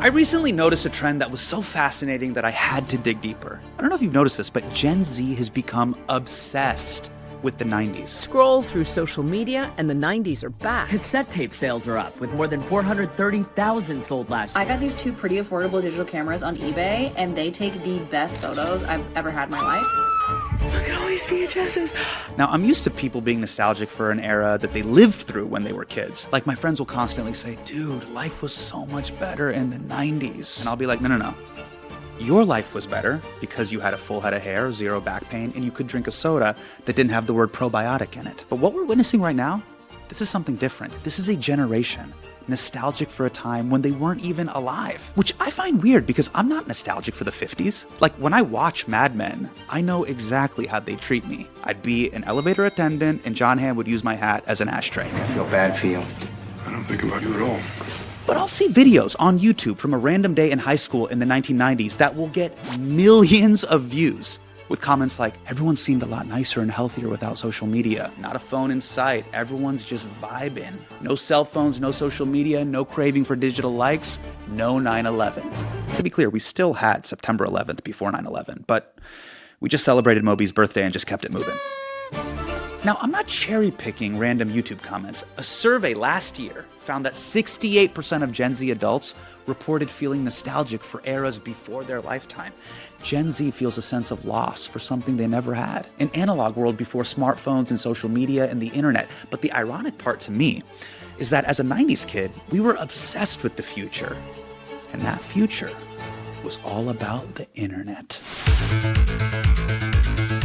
I recently noticed a trend that was so fascinating that I had to dig deeper. I don't know if you've noticed this, but Gen Z has become obsessed with the 90s. Scroll through social media and the 90s are back. Cassette tape sales are up, with more than 430,000 sold last year. I got these two pretty affordable digital cameras on eBay, and they take the best photos I've ever had in my life. Look at all these VHSs. Now, I'm used to people being nostalgic for an era that they lived through when they were kids. Like, my friends will constantly say, dude, life was so much better in the 90s. And I'll be like, no. Your life was better because you had a full head of hair, zero back pain, and you could drink a soda that didn't have the word probiotic in it. But what we're witnessing right now, this is something different. This is a generation nostalgic for a time when they weren't even alive, which I find weird because I'm not nostalgic for the 50s. Like, when I watch Mad Men, I know exactly how they treat me. I'd be an elevator attendant and John Hamm would use my hat as an ashtray. I feel bad for you. I don't think about you at all. But I'll see videos on YouTube from a random day in high school in the 1990s that will get millions of views with comments like, everyone seemed a lot nicer and healthier without social media. Not a phone in sight. Everyone's just vibing. No cell phones, no social media, no craving for digital likes, no 9/11. To be clear, we still had September 11th before 9/11, but we just celebrated Moby's birthday and just kept it moving. Now, I'm not cherry-picking random YouTube comments. A survey last year found that 68% of Gen Z adults reported feeling nostalgic for eras before their lifetime. Gen Z feels a sense of loss for something they never had. An analog world before smartphones and social media and the internet. But the ironic part to me is that as a 90s kid, we were obsessed with the future. And that future was all about the internet.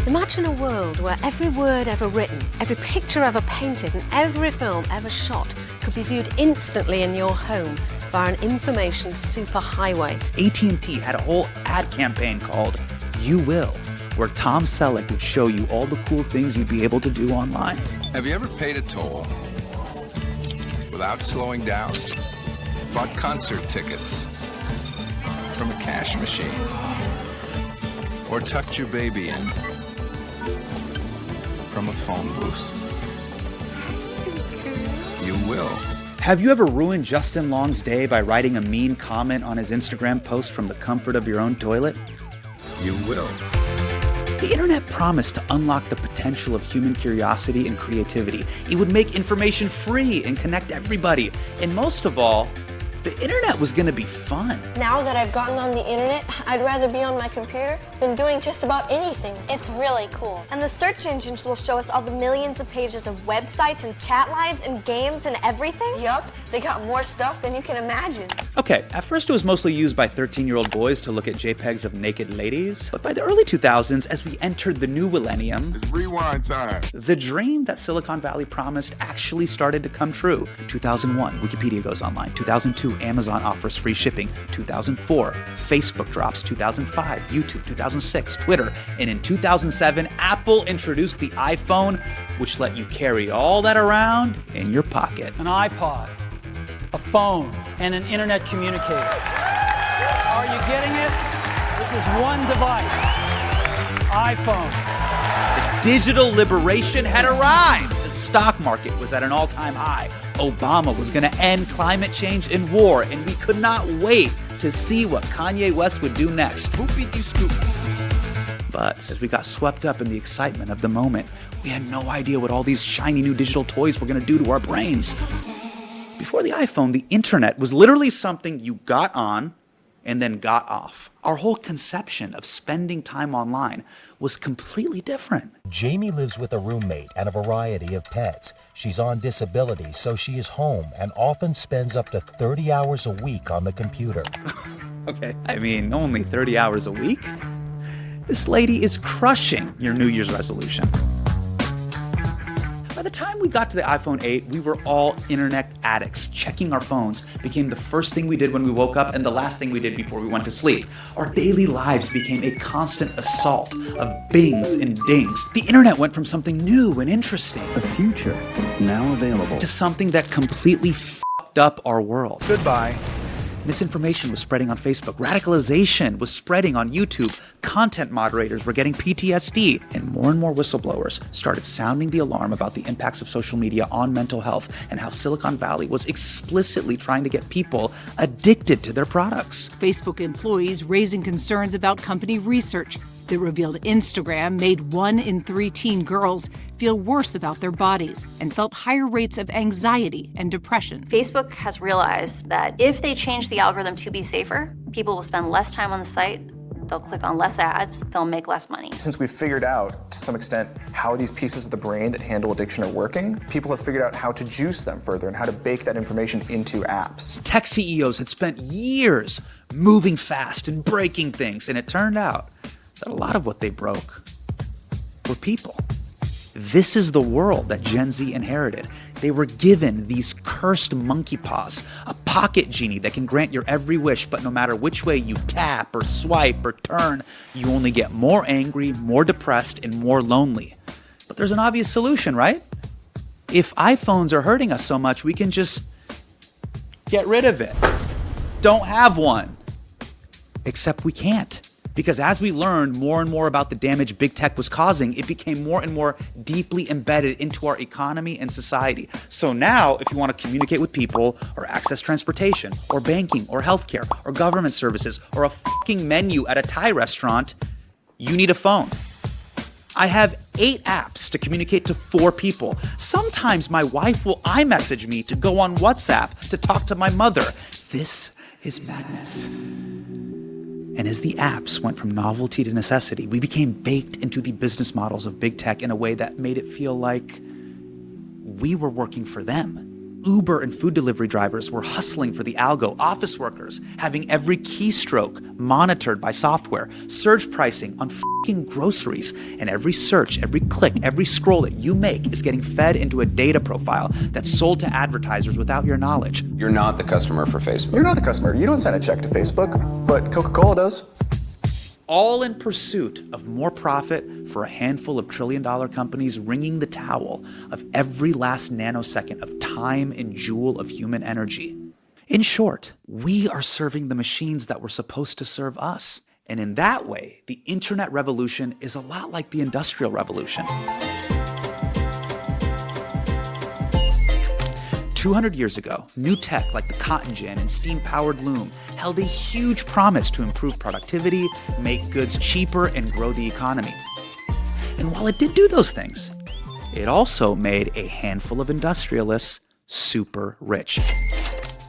Imagine a world where every word ever written, every picture ever painted, and every film ever shot could be viewed instantly in your home via an information superhighway. AT&T had a whole ad campaign called You Will, where Tom Selleck would show you all the cool things you'd be able to do online. Have you ever paid a toll without slowing down? Bought concert tickets from a cash machine? Or tucked your baby in from a phone booth? You will. Have you ever ruined Justin Long's day by writing a mean comment on his Instagram post from the comfort of your own toilet? You will. The internet promised to unlock the potential of human curiosity and creativity. It would make information free and connect everybody. And most of all, the internet was going to be fun. Now that I've gotten on the internet, I'd rather be on my computer than doing just about anything. It's really cool. And the search engines will show us all the millions of pages of websites and chat lines and games and everything. Yup, they got more stuff than you can imagine. Okay, at first it was mostly used by 13-year-old boys to look at JPEGs of naked ladies. But by the early 2000s, as we entered the new millennium, It's rewind time. the dream that Silicon Valley promised actually started to come true. 2001, Wikipedia goes online. 2002, Amazon offers free shipping. 2004, Facebook drops. 2005, YouTube. 2006, Twitter. And in 2007, Apple introduced the iPhone, which let you carry all that around in your pocket. An iPod, a phone, and an internet communicator. Are you getting it? This is one device. iPhone. Digital liberation had arrived. The stock market was at an all-time high. Obama was going to end climate change and war, and we could not wait to see what Kanye West would do next. But as we got swept up in the excitement of the moment, we had no idea what all these shiny new digital toys were going to do to our brains. Before the iPhone, the internet was literally something you got on and then got off. Our whole conception of spending time online was completely different. Jamie lives with a roommate and a variety of pets. She's on disability, so she is home and often spends up to 30 hours a week on the computer. Okay, I mean, only 30 hours a week? This lady is crushing your New Year's resolution. By the time we got to the iPhone 8, we were all internet addicts. Checking our phones became the first thing we did when we woke up and the last thing we did before we went to sleep. Our daily lives became a constant assault of bings and dings. The internet went from something new and interesting, The future is now available. to something that completely f***ed up our world. Goodbye. Misinformation was spreading on Facebook. Radicalization was spreading on YouTube. Content moderators were getting PTSD. And more whistleblowers started sounding the alarm about the impacts of social media on mental health and how Silicon Valley was explicitly trying to get people addicted to their products. Facebook employees raising concerns about company research that revealed Instagram made 1 in 3 teen girls feel worse about their bodies and felt higher rates of anxiety and depression. Facebook has realized that if they change the algorithm to be safer, people will spend less time on the site, they'll click on less ads, they'll make less money. Since we've figured out, to some extent, how these pieces of the brain that handle addiction are working, people have figured out how to juice them further and how to bake that information into apps. Tech CEOs had spent years moving fast and breaking things, and it turned out that a lot of what they broke were people. This is the world that Gen Z inherited. They were given these cursed monkey paws, a pocket genie that can grant your every wish, but no matter which way you tap or swipe or turn, you only get more angry, more depressed, and more lonely. But there's an obvious solution, right? If iPhones are hurting us so much, we can just get rid of it. Don't have one. Except we can't. Because as we learned more and more about the damage big tech was causing, it became more and more deeply embedded into our economy and society. So now, if you want to communicate with people, or access transportation, or banking, or healthcare, or government services, or a fucking menu at a Thai restaurant, you need a phone. I have 8 apps to communicate to 4 people. Sometimes my wife will iMessage me to go on WhatsApp to talk to my mother. This is madness. And as the apps went from novelty to necessity, we became baked into the business models of big tech in a way that made it feel like we were working for them. Uber and food delivery drivers were hustling for the algo, office workers having every keystroke monitored by software, surge pricing on fucking groceries, and every search, every click, every scroll that you make is getting fed into a data profile that's sold to advertisers without your knowledge. You're not the customer for Facebook. You're not the customer. You don't send a check to Facebook, but Coca-Cola does. All in pursuit of more profit for a handful of trillion-dollar companies wringing the towel of every last nanosecond of time and joule of human energy. In short, we are serving the machines that were supposed to serve us. And in that way, the internet revolution is a lot like the Industrial Revolution. 200 years ago, new tech like the cotton gin and steam-powered loom held a huge promise to improve productivity, make goods cheaper, and grow the economy. And while it did do those things, it also made a handful of industrialists super rich.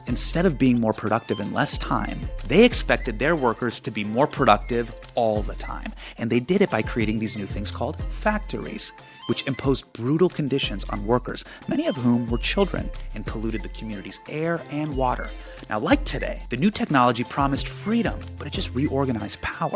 Instead of being more productive in less time, they expected their workers to be more productive all the time. And they did it by creating these new things called factories, which imposed brutal conditions on workers, many of whom were children, and polluted the community's air and water. Now, like today, the new technology promised freedom, but it just reorganized power.